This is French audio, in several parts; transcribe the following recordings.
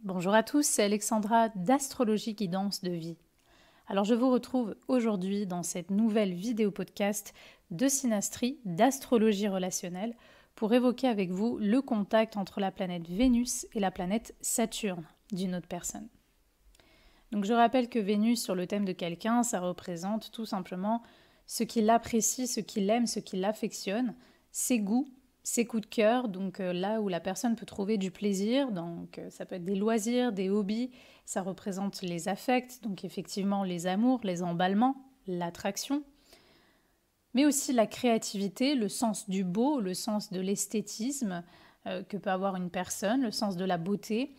Bonjour à tous, c'est Alexandra d'Astrologie Guidance de Vie. Alors je vous retrouve aujourd'hui dans cette nouvelle vidéo podcast de synastrie, d'astrologie relationnelle, pour évoquer avec vous le contact entre la planète Vénus et la planète Saturne d'une autre personne. Donc je rappelle que Vénus sur le thème de quelqu'un, ça représente tout simplement ce qui l'apprécie, ce qui l'aime, ce qui l'affectionne, ses goûts, ses coups de cœur, donc là où la personne peut trouver du plaisir, donc ça peut être des loisirs, des hobbies, ça représente les affects, donc effectivement les amours, les emballements, l'attraction, mais aussi la créativité, le sens du beau, le sens de l'esthétisme que peut avoir une personne, le sens de la beauté,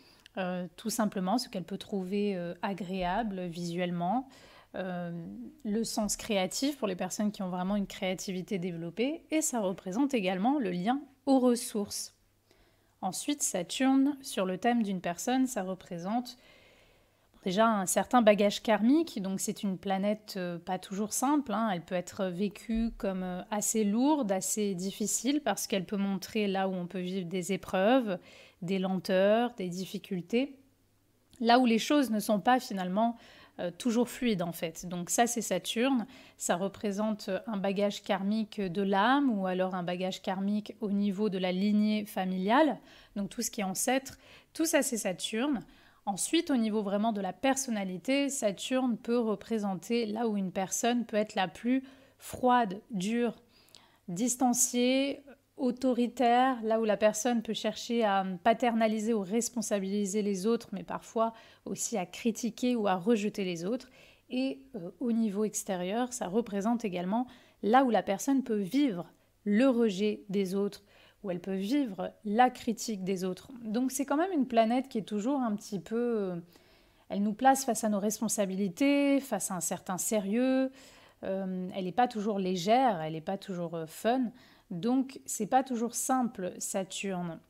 tout simplement ce qu'elle peut trouver agréable visuellement, le sens créatif pour les personnes qui ont vraiment une créativité développée, et ça représente également le lien aux ressources. Ensuite, Saturne, sur le thème d'une personne, ça représente déjà un certain bagage karmique, donc c'est une planète pas toujours simple, hein. Elle peut être vécue comme assez lourde, assez difficile, parce qu'elle peut montrer là où on peut vivre des épreuves, des lenteurs, des difficultés, là où les choses ne sont pas finalement toujours fluides en fait. Donc ça c'est Saturne, ça représente un bagage karmique de l'âme ou alors un bagage karmique au niveau de la lignée familiale, donc tout ce qui est ancêtre, tout ça c'est Saturne. Ensuite, au niveau vraiment de la personnalité, Saturne peut représenter là où une personne peut être la plus froide, dure, distanciée, autoritaire, là où la personne peut chercher à paternaliser ou responsabiliser les autres, mais parfois aussi à critiquer ou à rejeter les autres. Et au niveau extérieur, ça représente également là où la personne peut vivre le rejet des autres, où elle peut vivre la critique des autres. Donc c'est quand même une planète qui est toujours un petit peu... elle nous place face à nos responsabilités, face à un certain sérieux. Elle n'est pas toujours légère, elle n'est pas toujours fun. Donc c'est pas toujours simple Saturne.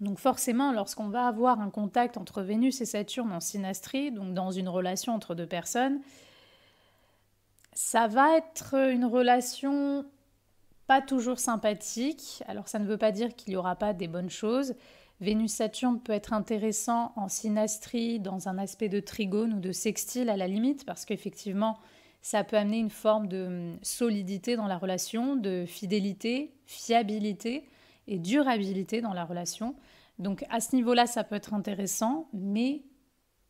Donc forcément, lorsqu'on va avoir un contact entre Vénus et Saturne en synastrie, donc dans une relation entre deux personnes, ça va être une relation pas toujours sympathique. Alors ça ne veut pas dire qu'il n'y aura pas des bonnes choses. Vénus-Saturne peut être intéressant en synastrie, dans un aspect de trigone ou de sextile à la limite, parce qu'effectivement, ça peut amener une forme de solidité dans la relation, de fidélité, fiabilité et durabilité dans la relation. Donc à ce niveau-là, ça peut être intéressant, mais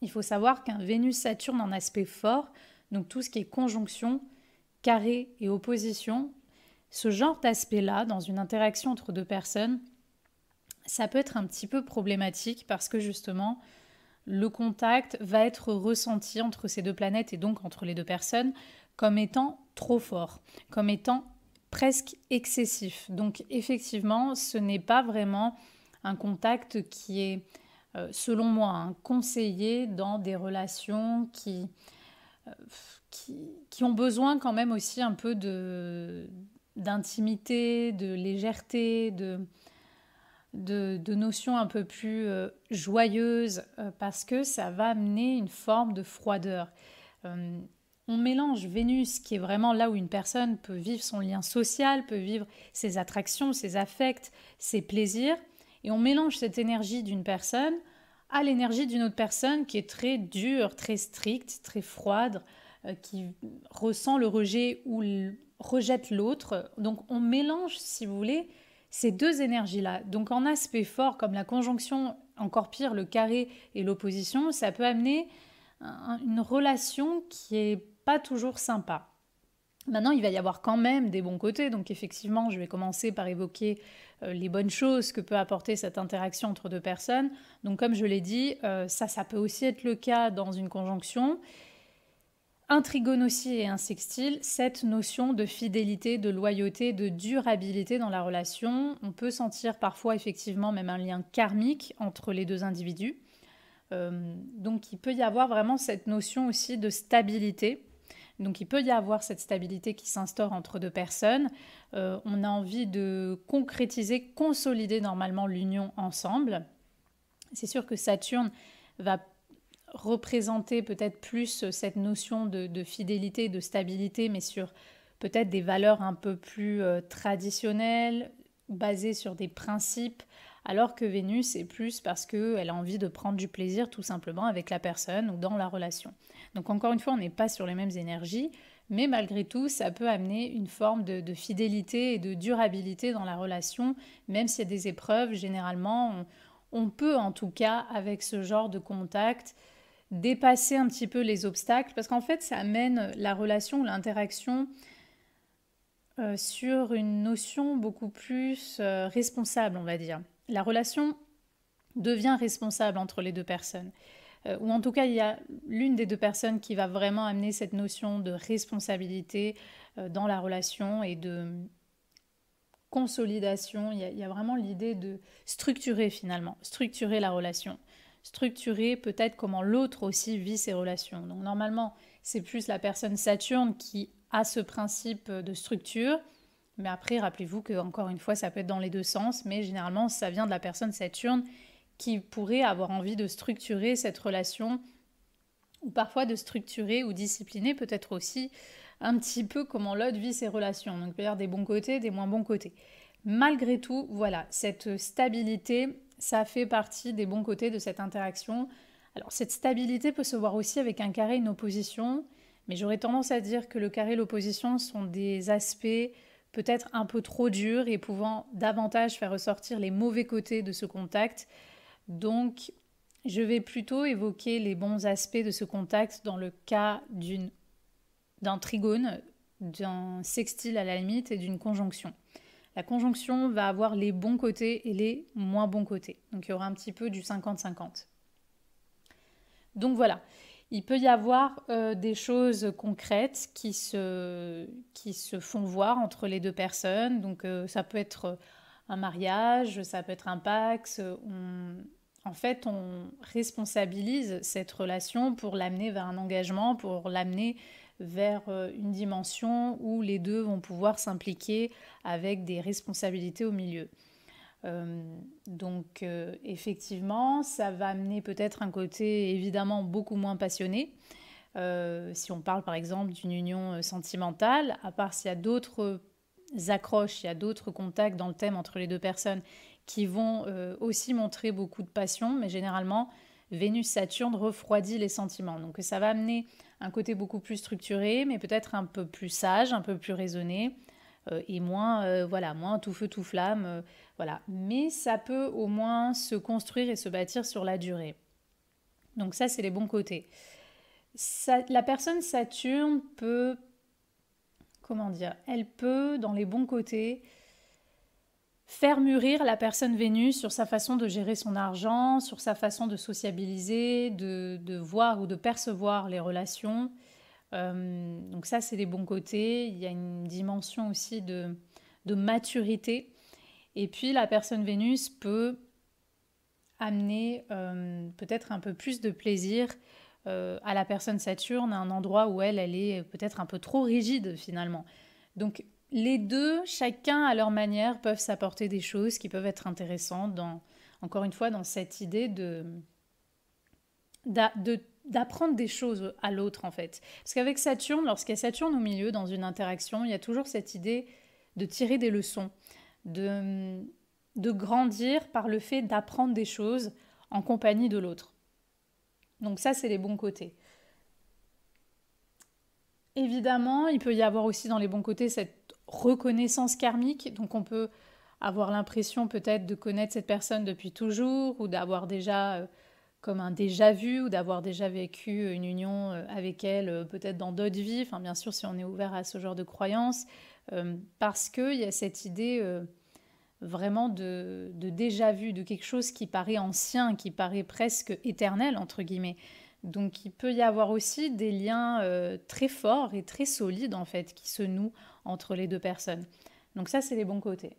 il faut savoir qu'un Vénus-Saturne en aspect fort, donc tout ce qui est conjonction, carré et opposition, ce genre d'aspect-là, dans une interaction entre deux personnes, ça peut être un petit peu problématique parce que justement, le contact va être ressenti entre ces deux planètes et donc entre les deux personnes comme étant trop fort, comme étant presque excessif. Donc effectivement, ce n'est pas vraiment un contact qui est, selon moi, conseillé dans des relations qui ont besoin quand même aussi un peu d'intimité, de légèreté, de notions un peu plus joyeuses, parce que ça va amener une forme de froideur. Euh, on mélange Vénus, qui est vraiment là où une personne peut vivre son lien social, peut vivre ses attractions, ses affects, ses plaisirs, et on mélange cette énergie d'une personne à l'énergie d'une autre personne qui est très dure, très stricte, très froide, qui ressent le rejet ou rejette l'autre. Donc on mélange, si vous voulez, ces deux énergies-là. Donc en aspect fort, comme la conjonction, encore pire, le carré et l'opposition, ça peut amener une relation qui est pas toujours sympa. Maintenant, il va y avoir quand même des bons côtés. Donc effectivement, je vais commencer par évoquer les bonnes choses que peut apporter cette interaction entre deux personnes. Donc comme je l'ai dit, ça peut aussi être le cas dans une conjonction. Un trigone aussi et un sextile, cette notion de fidélité, de loyauté, de durabilité dans la relation. On peut sentir parfois effectivement même un lien karmique entre les deux individus. Donc il peut y avoir vraiment cette notion aussi de stabilité. Donc il peut y avoir cette stabilité qui s'instaure entre deux personnes. On a envie de concrétiser, consolider normalement l'union ensemble. C'est sûr que Saturne va représenter peut-être plus cette notion de fidélité, de stabilité, mais sur peut-être des valeurs un peu plus traditionnelles, basées sur des principes, alors que Vénus, c'est plus parce qu'elle a envie de prendre du plaisir tout simplement avec la personne ou dans la relation. Donc encore une fois, on n'est pas sur les mêmes énergies, mais malgré tout, ça peut amener une forme de fidélité et de durabilité dans la relation, même s'il y a des épreuves, généralement, on peut en tout cas, avec ce genre de contact, dépasser un petit peu les obstacles, parce qu'en fait, ça amène la relation, l'interaction sur une notion beaucoup plus responsable, on va dire. La relation devient responsable entre les deux personnes. Ou en tout cas, il y a l'une des deux personnes qui va vraiment amener cette notion de responsabilité dans la relation et de consolidation. Il y a vraiment l'idée de structurer finalement, structurer la relation, structurer peut-être comment l'autre aussi vit ses relations. Donc normalement, c'est plus la personne Saturne qui a ce principe de structure. Mais après, rappelez-vous que encore une fois, ça peut être dans les deux sens, mais généralement, ça vient de la personne Saturne qui pourrait avoir envie de structurer cette relation, ou parfois de structurer ou discipliner peut-être aussi un petit peu comment l'autre vit ses relations. Donc, il peut y avoir des bons côtés, des moins bons côtés. Malgré tout, voilà, cette stabilité, ça fait partie des bons côtés de cette interaction. Alors, cette stabilité peut se voir aussi avec un carré, une opposition, mais j'aurais tendance à dire que le carré et l'opposition sont des aspects peut-être un peu trop durs et pouvant davantage faire ressortir les mauvais côtés de ce contact. Donc, je vais plutôt évoquer les bons aspects de ce contact dans le cas d'un trigone, d'un sextile à la limite et d'une conjonction. La conjonction va avoir les bons côtés et les moins bons côtés. Donc, il y aura un petit peu du 50-50. Donc voilà, il peut y avoir des choses concrètes qui se font voir entre les deux personnes. Donc ça peut être un mariage, ça peut être un pax. En fait, on responsabilise cette relation pour l'amener vers un engagement, pour l'amener vers une dimension où les deux vont pouvoir s'impliquer avec des responsabilités au milieu. Donc effectivement, ça va amener peut-être un côté évidemment beaucoup moins passionné. Si on parle par exemple d'une union sentimentale, à part s'il y a d'autres accroches, il y a d'autres contacts dans le thème entre les deux personnes qui vont aussi montrer beaucoup de passion, mais généralement Vénus-Saturne refroidit les sentiments. Donc ça va amener un côté beaucoup plus structuré, mais peut-être un peu plus sage, un peu plus raisonné, et moins, moins tout feu tout flamme. Voilà. Mais ça peut au moins se construire et se bâtir sur la durée. Donc ça, c'est les bons côtés. La personne Saturne peut, comment dire, elle peut, dans les bons côtés, faire mûrir la personne Vénus sur sa façon de gérer son argent, sur sa façon de sociabiliser, de voir ou de percevoir les relations. Donc ça, c'est les bons côtés. Il y a une dimension aussi de maturité. Et puis, la personne Vénus peut amener peut-être un peu plus de plaisir à la personne Saturne, à un endroit où elle est peut-être un peu trop rigide finalement. Donc, les deux, chacun à leur manière, peuvent s'apporter des choses qui peuvent être intéressantes, encore une fois, dans cette idée d'apprendre des choses à l'autre en fait. Parce qu'avec Saturne, lorsqu'il y a Saturne au milieu dans une interaction, il y a toujours cette idée de tirer des leçons, de grandir par le fait d'apprendre des choses en compagnie de l'autre. Donc ça, c'est les bons côtés. Évidemment, il peut y avoir aussi dans les bons côtés cette reconnaissance karmique. Donc on peut avoir l'impression peut-être de connaître cette personne depuis toujours ou d'avoir déjà comme un déjà vu ou d'avoir déjà vécu une union avec elle peut-être dans d'autres vies. Enfin bien sûr si on est ouvert à ce genre de croyances parce qu'il y a cette idée vraiment de déjà vu, de quelque chose qui paraît ancien, qui paraît presque éternel entre guillemets. Donc il peut y avoir aussi des liens très forts et très solides en fait qui se nouent entre les deux personnes. Donc ça c'est les bons côtés.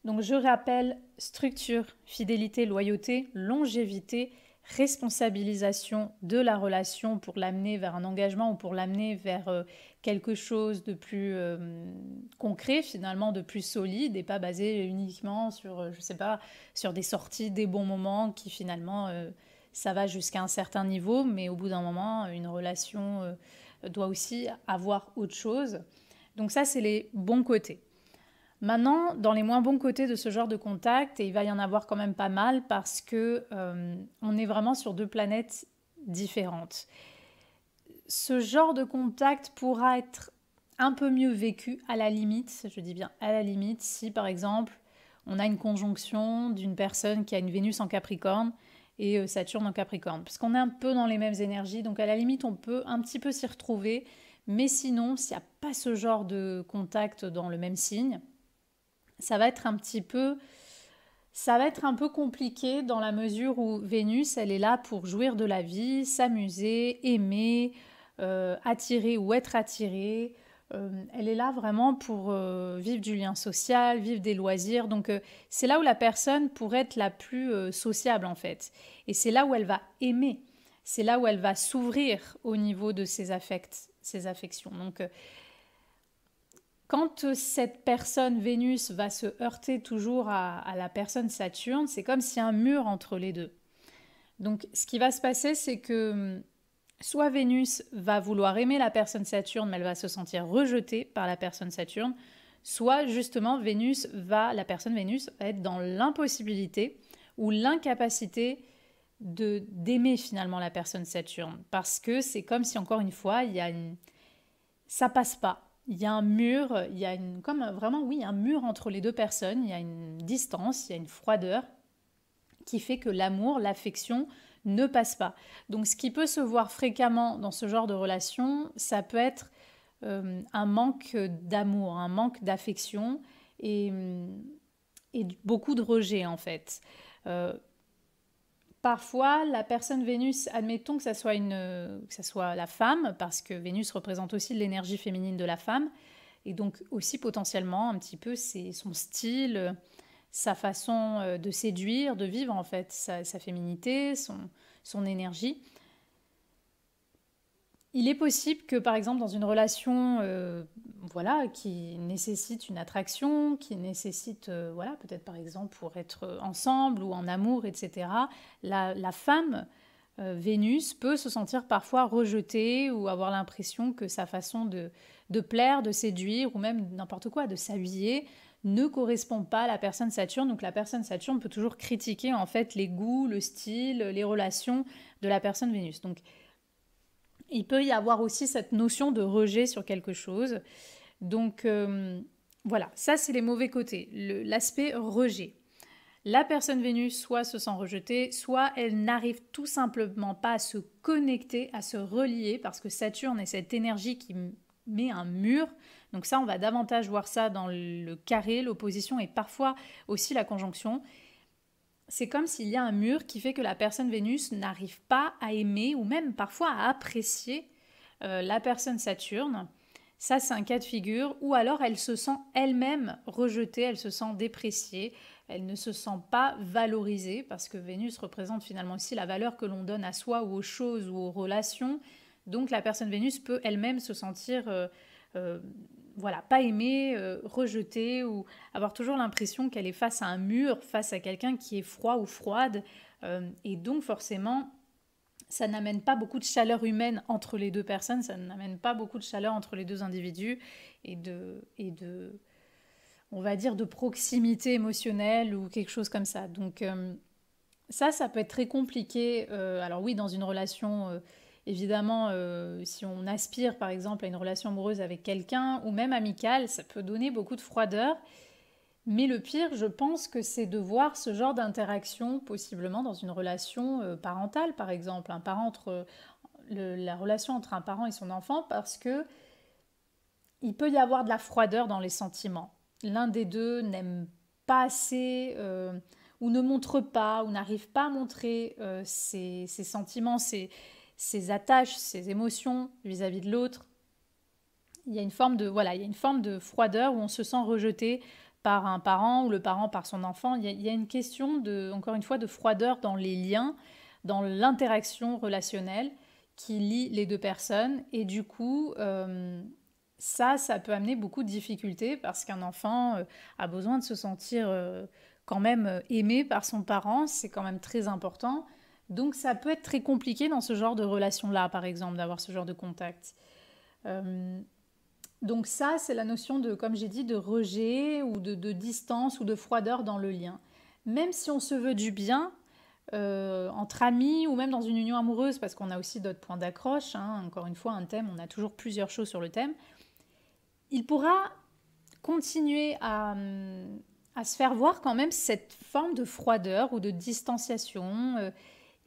Donc je rappelle structure, fidélité, loyauté, longévité, responsabilisation de la relation pour l'amener vers un engagement ou pour l'amener vers quelque chose de plus concret finalement, de plus solide et pas basé uniquement sur, je sais pas, sur des sorties, des bons moments qui finalement ça va jusqu'à un certain niveau, mais au bout d'un moment, une relation doit aussi avoir autre chose. Donc ça, c'est les bons côtés. Maintenant, dans les moins bons côtés de ce genre de contact, et il va y en avoir quand même pas mal parce que on est vraiment sur deux planètes différentes. Ce genre de contact pourra être un peu mieux vécu à la limite, je dis bien à la limite, si par exemple on a une conjonction d'une personne qui a une Vénus en Capricorne et Saturne en Capricorne, parce qu'on est un peu dans les mêmes énergies, donc à la limite on peut un petit peu s'y retrouver, mais sinon s'il n'y a pas ce genre de contact dans le même signe, ça va être un petit peu ça va être un peu compliqué dans la mesure où Vénus, elle est là pour jouir de la vie, s'amuser, aimer, attirer ou être attirée. Elle est là vraiment pour vivre du lien social, vivre des loisirs. Donc c'est là où la personne pourrait être la plus sociable en fait. Et c'est là où elle va aimer. C'est là où elle va s'ouvrir au niveau de ses affects, ses affections. Donc quand cette personne Vénus va se heurter toujours à la personne Saturne, c'est comme s'il y a un mur entre les deux. Donc ce qui va se passer, c'est que soit Vénus va vouloir aimer la personne Saturne, mais elle va se sentir rejetée par la personne Saturne, soit justement la personne Vénus va être dans l'impossibilité ou l'incapacité d'aimer finalement la personne Saturne. Parce que c'est comme si encore une fois, ça passe pas. Il y a un mur, il y a comme vraiment, oui, un mur entre les deux personnes, il y a une distance, il y a une froideur qui fait que l'amour, l'affection ne passe pas. Donc ce qui peut se voir fréquemment dans ce genre de relation, ça peut être un manque d'amour, un manque d'affection et, et beaucoup de rejet en fait. Parfois, la personne Vénus, admettons que ça soit la femme, parce que Vénus représente aussi l'énergie féminine de la femme, et donc aussi potentiellement un petit peu son style, sa façon de séduire, de vivre en fait, sa féminité, son énergie. Il est possible que, par exemple, dans une relation voilà, qui nécessite une attraction, qui nécessite, voilà, peut-être par exemple pour être ensemble ou en amour, etc., la femme, Vénus, peut se sentir parfois rejetée ou avoir l'impression que sa façon de plaire, de séduire ou même n'importe quoi, de s'habiller, ne correspond pas à la personne Saturne. Donc la personne Saturne peut toujours critiquer en fait les goûts, le style, les relations de la personne Vénus. Donc il peut y avoir aussi cette notion de rejet sur quelque chose. Donc voilà, ça c'est les mauvais côtés, l'aspect rejet. La personne Vénus soit se sent rejetée, soit elle n'arrive tout simplement pas à se connecter, à se relier, parce que Saturne est cette énergie qui met un mur. Donc ça, on va davantage voir ça dans le carré, l'opposition et parfois aussi la conjonction. C'est comme s'il y a un mur qui fait que la personne Vénus n'arrive pas à aimer ou même parfois à apprécier la personne Saturne. Ça, c'est un cas de figure. Ou alors, elle se sent elle-même rejetée, elle se sent dépréciée, elle ne se sent pas valorisée, parce que Vénus représente finalement aussi la valeur que l'on donne à soi ou aux choses ou aux relations. Donc, la personne Vénus peut elle-même se sentir voilà, pas aimée, rejetée, ou avoir toujours l'impression qu'elle est face à un mur, face à quelqu'un qui est froid ou froide. Et donc, forcément, ça n'amène pas beaucoup de chaleur humaine entre les deux personnes, ça n'amène pas beaucoup de chaleur entre les deux individus et de on va dire, de proximité émotionnelle ou quelque chose comme ça. Donc ça peut être très compliqué. Alors oui, dans une relation, évidemment, si on aspire par exemple à une relation amoureuse avec quelqu'un ou même amicale, ça peut donner beaucoup de froideur. Mais le pire, je pense que c'est de voir ce genre d'interaction possiblement dans une relation parentale, par exemple, la relation entre un parent et son enfant, parce que il peut y avoir de la froideur dans les sentiments. L'un des deux n'aime pas assez ou ne montre pas ou n'arrive pas à montrer ses sentiments, ses attaches, ses émotions vis-à-vis de l'autre. Il y a une forme de froideur où on se sent rejeté par un parent ou le parent par son enfant. Il y a une question encore une fois, de froideur dans les liens, dans l'interaction relationnelle qui lie les deux personnes. Et du coup, ça peut amener beaucoup de difficultés parce qu'un enfant a besoin de se sentir quand même aimé par son parent. C'est quand même très important. Donc ça peut être très compliqué dans ce genre de relation-là, par exemple, d'avoir ce genre de contact. Donc ça, c'est la notion de, comme j'ai dit, de rejet ou de distance ou de froideur dans le lien. Même si on se veut du bien, entre amis ou même dans une union amoureuse, parce qu'on a aussi d'autres points d'accroche, hein, encore une fois, un thème, on a toujours plusieurs choses sur le thème, il pourra continuer à se faire voir quand même cette forme de froideur ou de distanciation.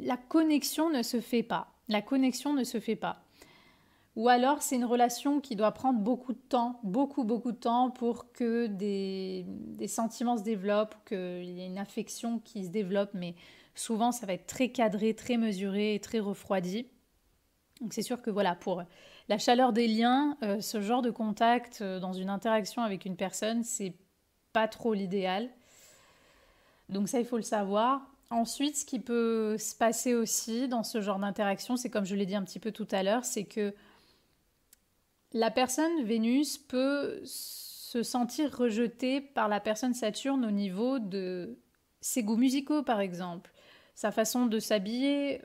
La connexion ne se fait pas. La connexion ne se fait pas. Ou alors c'est une relation qui doit prendre beaucoup de temps, beaucoup de temps pour que des sentiments se développent, qu'il y ait une affection qui se développe, mais souvent ça va être très cadré, très mesuré et très refroidi. Donc c'est sûr que voilà, pour la chaleur des liens, ce genre de contact dans une interaction avec une personne, c'est pas trop l'idéal. Donc ça, il faut le savoir. Ensuite, ce qui peut se passer aussi dans ce genre d'interaction, c'est comme je l'ai dit un petit peu tout à l'heure, c'est que la personne Vénus peut se sentir rejetée par la personne Saturne au niveau de ses goûts musicaux, par exemple, sa façon de s'habiller,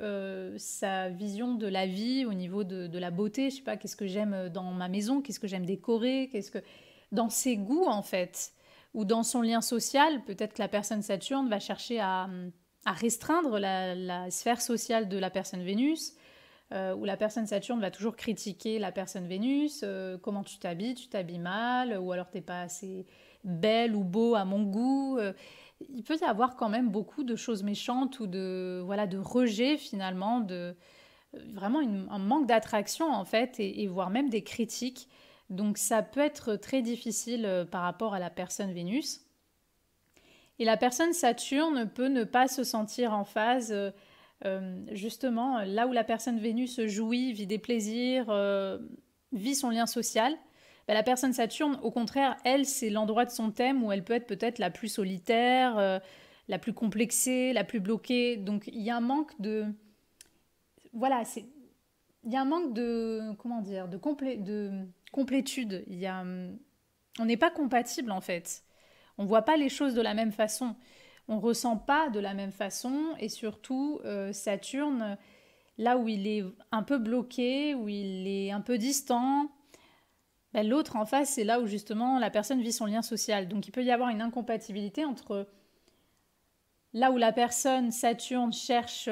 sa vision de la vie au niveau de la beauté. Je sais pas, qu'est-ce que j'aime dans ma maison, qu'est-ce que j'aime décorer, qu'est-ce que dans ses goûts en fait, ou dans son lien social. Peut-être que la personne Saturne va chercher à restreindre la sphère sociale de la personne Vénus, où la personne Saturne va toujours critiquer la personne Vénus, comment tu t'habilles mal, ou alors t'es pas assez belle ou beau à mon goût. Il peut y avoir quand même beaucoup de choses méchantes ou de rejet finalement, vraiment un manque d'attraction en fait, et voire même des critiques. Donc ça peut être très difficile par rapport à la personne Vénus. Et la personne Saturne peut ne pas se sentir en phase. Justement, là où la personne Vénus jouit, vit des plaisirs, vit son lien social, ben, la personne Saturne, au contraire, elle, c'est l'endroit de son thème où elle peut être peut-être la plus solitaire, la plus complexée, la plus bloquée. Donc il y a un manque de... Voilà, il y a un manque de... Comment dire? De complétude. On n'est pas compatible en fait. On ne voit pas les choses de la même façon. On ne ressent pas de la même façon. Et surtout, Saturne, là où il est un peu bloqué, où il est un peu distant, ben, l'autre en face, c'est là où justement la personne vit son lien social. Donc il peut y avoir une incompatibilité entre là où la personne Saturne cherche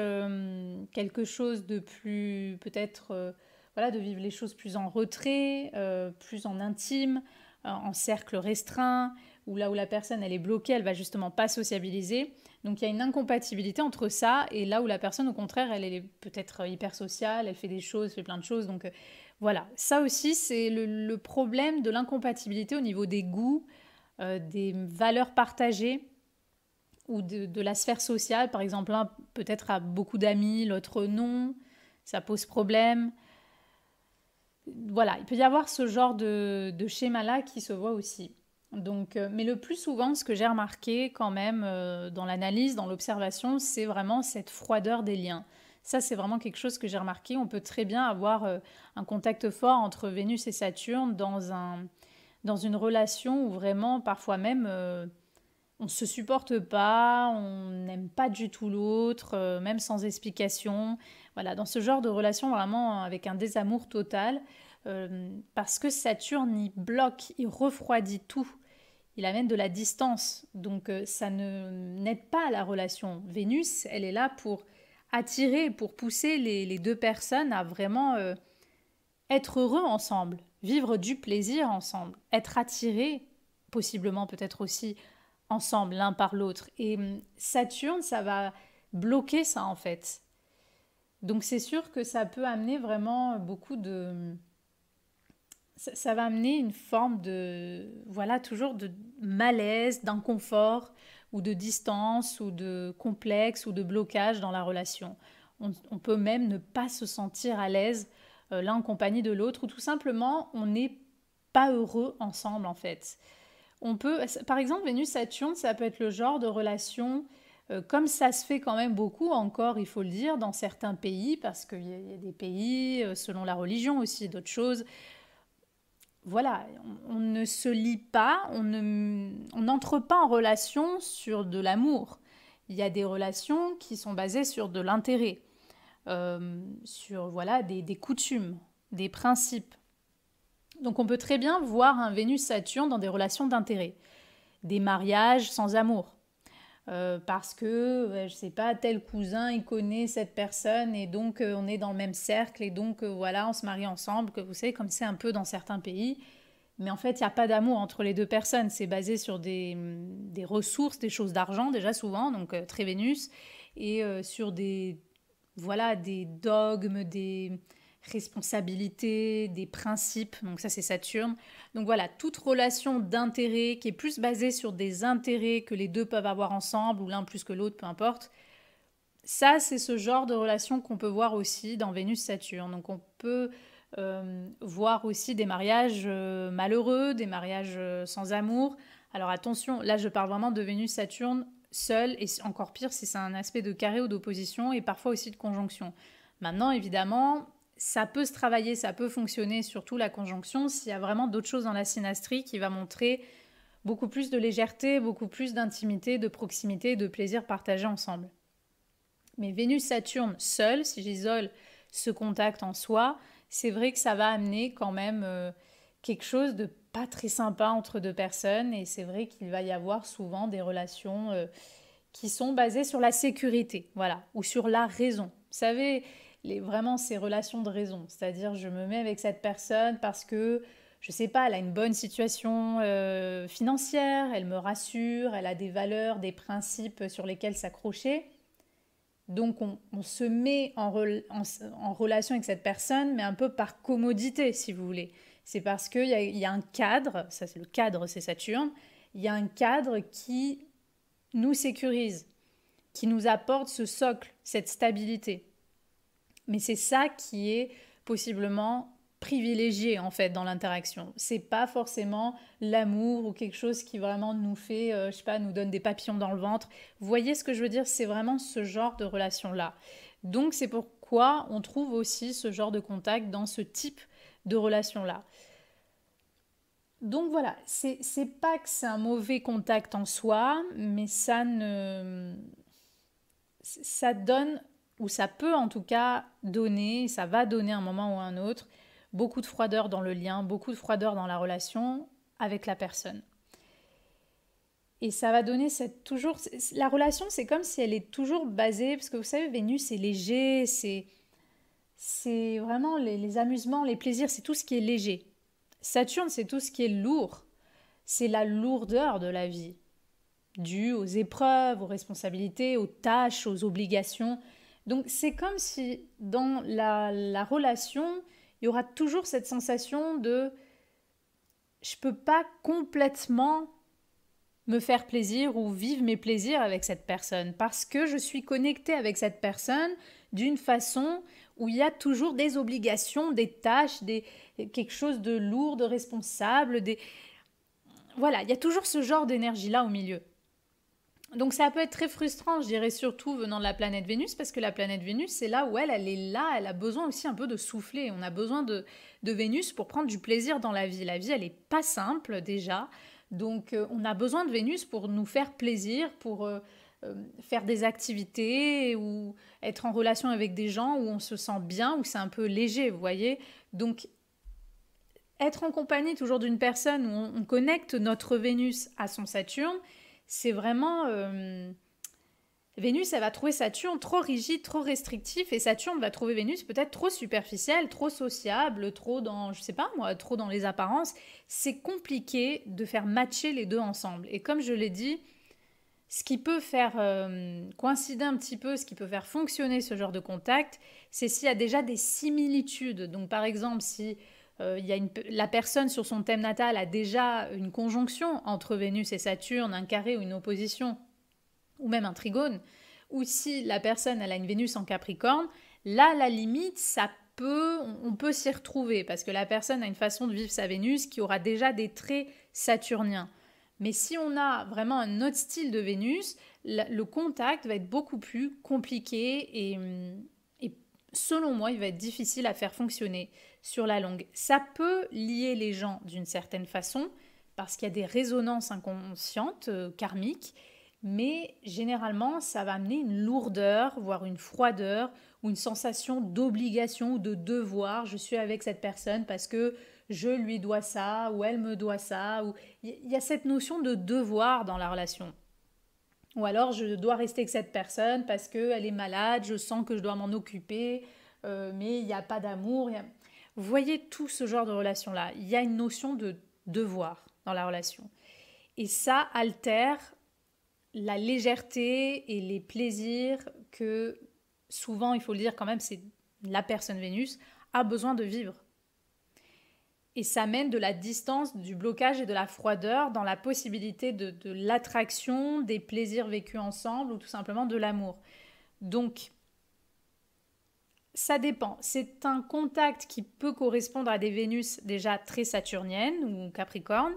quelque chose de plus, peut-être, voilà, de vivre les choses plus en retrait, plus en intime, en cercle restreint, ou là où la personne elle est bloquée, elle va justement pas sociabiliser. Donc il y a une incompatibilité entre ça et là où la personne au contraire elle est peut-être hyper sociale, elle fait des choses, fait plein de choses. Donc voilà, ça aussi c'est le problème de l'incompatibilité au niveau des goûts, des valeurs partagées ou de la sphère sociale. Par exemple, l'un peut-être a beaucoup d'amis, l'autre non, ça pose problème. Voilà, il peut y avoir ce genre de schéma-là qui se voit aussi. Donc, mais le plus souvent, ce que j'ai remarqué quand même dans l'analyse, dans l'observation, c'est vraiment cette froideur des liens. Ça, c'est vraiment quelque chose que j'ai remarqué. On peut très bien avoir un contact fort entre Vénus et Saturne dans une relation où vraiment, parfois même, on ne se supporte pas, on n'aime pas du tout l'autre, même sans explication. Voilà, dans ce genre de relation vraiment avec un désamour total, parce que Saturne, il bloque, il refroidit tout. Il amène de la distance, donc ça n'aide pas la relation. Vénus, elle est là pour attirer, pour pousser les deux personnes à vraiment être heureux ensemble, vivre du plaisir ensemble, être attirés, possiblement peut-être aussi ensemble l'un par l'autre. Et Saturne, ça va bloquer ça en fait. Donc c'est sûr que ça peut amener vraiment beaucoup de... Ça va amener une forme de... Voilà, toujours de malaise, d'inconfort, ou de distance, ou de complexe, ou de blocage dans la relation. On peut même ne pas se sentir à l'aise l'un en compagnie de l'autre, ou tout simplement on n'est pas heureux ensemble en fait. On peut, par exemple, Vénus-Saturne, ça peut être le genre de relation, comme ça se fait quand même beaucoup encore, il faut le dire, dans certains pays, parce qu'il y a des pays, selon la religion aussi, d'autres choses. Voilà, on ne se lie pas, on n'entre pas en relation sur de l'amour. Il y a des relations qui sont basées sur de l'intérêt, sur voilà, des coutumes, des principes. Donc on peut très bien voir un Vénus-Saturne dans des relations d'intérêt, des mariages sans amour. Parce que, je sais pas, tel cousin, il connaît cette personne et donc on est dans le même cercle et donc voilà, on se marie ensemble, que vous savez, comme c'est un peu dans certains pays. Mais en fait, il n'y a pas d'amour entre les deux personnes. C'est basé sur des ressources, des choses d'argent déjà souvent, donc très Vénus, et sur voilà, des dogmes, des responsabilités, des principes. Donc ça, c'est Saturne. Donc voilà, toute relation d'intérêt qui est plus basée sur des intérêts que les deux peuvent avoir ensemble, ou l'un plus que l'autre, peu importe. Ça, c'est ce genre de relation qu'on peut voir aussi dans Vénus-Saturne. Donc on peut voir aussi des mariages malheureux, des mariages sans amour. Alors attention, là je parle vraiment de Vénus-Saturne seul, et encore pire si c'est un aspect de carré ou d'opposition, et parfois aussi de conjonction. Maintenant, évidemment, ça peut se travailler, ça peut fonctionner, surtout la conjonction, s'il y a vraiment d'autres choses dans la synastrie qui va montrer beaucoup plus de légèreté, beaucoup plus d'intimité, de proximité, de plaisir partagé ensemble. Mais Vénus-Saturne seul, si j'isole ce contact en soi, c'est vrai que ça va amener quand même quelque chose de pas très sympa entre deux personnes, et c'est vrai qu'il va y avoir souvent des relations qui sont basées sur la sécurité, voilà, ou sur la raison. Vous savez, vraiment ces relations de raison, c'est-à-dire je me mets avec cette personne parce que, je sais pas, elle a une bonne situation financière, elle me rassure, elle a des valeurs, des principes sur lesquels s'accrocher. Donc on se met en relation avec cette personne, mais un peu par commodité, si vous voulez. C'est parce qu'il y a un cadre, ça c'est le cadre, c'est Saturne, il y a un cadre qui nous sécurise, qui nous apporte ce socle, cette stabilité. Mais c'est ça qui est possiblement privilégié en fait dans l'interaction. C'est pas forcément l'amour ou quelque chose qui vraiment nous fait, je sais pas, nous donne des papillons dans le ventre. Vous voyez ce que je veux dire? C'est vraiment ce genre de relation-là. Donc c'est pourquoi on trouve aussi ce genre de contact dans ce type de relation-là. Donc voilà, c'est pas que c'est un mauvais contact en soi, mais ça donne, ou ça peut en tout cas donner, ça va donner un moment ou un autre, beaucoup de froideur dans le lien, beaucoup de froideur dans la relation avec la personne. Et ça va donner toujours... La relation, c'est comme si elle est toujours basée, parce que vous savez, Vénus, c'est léger, c'est vraiment les amusements, les plaisirs, c'est tout ce qui est léger. Saturne, c'est tout ce qui est lourd. C'est la lourdeur de la vie, due aux épreuves, aux responsabilités, aux tâches, aux obligations. Donc c'est comme si dans la relation, il y aura toujours cette sensation de je ne peux pas complètement me faire plaisir ou vivre mes plaisirs avec cette personne parce que je suis connectée avec cette personne d'une façon où il y a toujours des obligations, des tâches, quelque chose de lourd, de responsable. Voilà, il y a toujours ce genre d'énergie-là au milieu. Donc ça peut être très frustrant, je dirais surtout venant de la planète Vénus, parce que la planète Vénus, c'est là où elle est là, elle a besoin aussi un peu de souffler. On a besoin de Vénus pour prendre du plaisir dans la vie. La vie, elle n'est pas simple déjà, donc on a besoin de Vénus pour nous faire plaisir, pour faire des activités ou être en relation avec des gens où on se sent bien, où c'est un peu léger, vous voyez. Donc être en compagnie toujours d'une personne où on connecte notre Vénus à son Saturne, c'est vraiment... Vénus, elle va trouver Saturne trop rigide, trop restrictif, et Saturne va trouver Vénus peut-être trop superficielle, trop sociable, trop dans, je sais pas moi, trop dans les apparences. C'est compliqué de faire matcher les deux ensemble. Et comme je l'ai dit, ce qui peut faire coïncider un petit peu, ce qui peut faire fonctionner ce genre de contact, c'est s'il y a déjà des similitudes. Donc par exemple, si la personne sur son thème natal a déjà une conjonction entre Vénus et Saturne, un carré ou une opposition, ou même un trigone, ou si la personne elle a une Vénus en Capricorne, là, à la limite, on peut s'y retrouver, parce que la personne a une façon de vivre sa Vénus qui aura déjà des traits saturniens. Mais si on a vraiment un autre style de Vénus, le contact va être beaucoup plus compliqué et selon moi, il va être difficile à faire fonctionner sur la longue. Ça peut lier les gens d'une certaine façon, parce qu'il y a des résonances inconscientes, karmiques, mais généralement, ça va amener une lourdeur, voire une froideur, ou une sensation d'obligation ou de devoir. Je suis avec cette personne parce que je lui dois ça ou elle me doit ça. Ou il y a cette notion de devoir dans la relation. Ou alors je dois rester avec cette personne parce qu'elle est malade, je sens que je dois m'en occuper, mais il n'y a pas d'amour. Vous voyez tout ce genre de relation-là. Il y a une notion de devoir dans la relation. Et ça altère la légèreté et les plaisirs que souvent, il faut le dire quand même, c'est la personne Vénus a besoin de vivre. Et ça mène de la distance, du blocage et de la froideur dans la possibilité de l'attraction, des plaisirs vécus ensemble ou tout simplement de l'amour. Donc, ça dépend. C'est un contact qui peut correspondre à des Vénus déjà très saturniennes ou capricornes,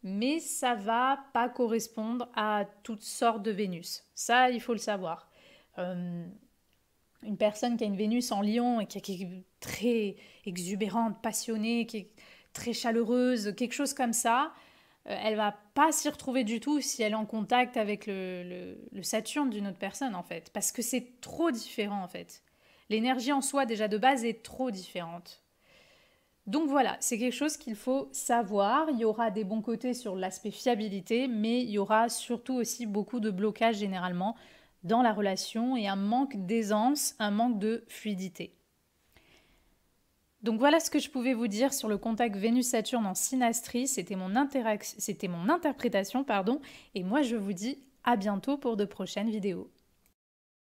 mais ça va pas correspondre à toutes sortes de Vénus. Ça, il faut le savoir. Une personne qui a une Vénus en Lion et qui est très exubérante, passionnée, qui est très chaleureuse, quelque chose comme ça, elle va pas s'y retrouver du tout si elle est en contact avec le Saturne d'une autre personne en fait, parce que c'est trop différent en fait. L'énergie en soi déjà de base est trop différente. Donc voilà, c'est quelque chose qu'il faut savoir. Il y aura des bons côtés sur l'aspect fiabilité, mais il y aura surtout aussi beaucoup de blocages généralement dans la relation et un manque d'aisance, un manque de fluidité. Donc voilà ce que je pouvais vous dire sur le contact Vénus-Saturne en synastrie. C'était mon interprétation, et moi je vous dis à bientôt pour de prochaines vidéos.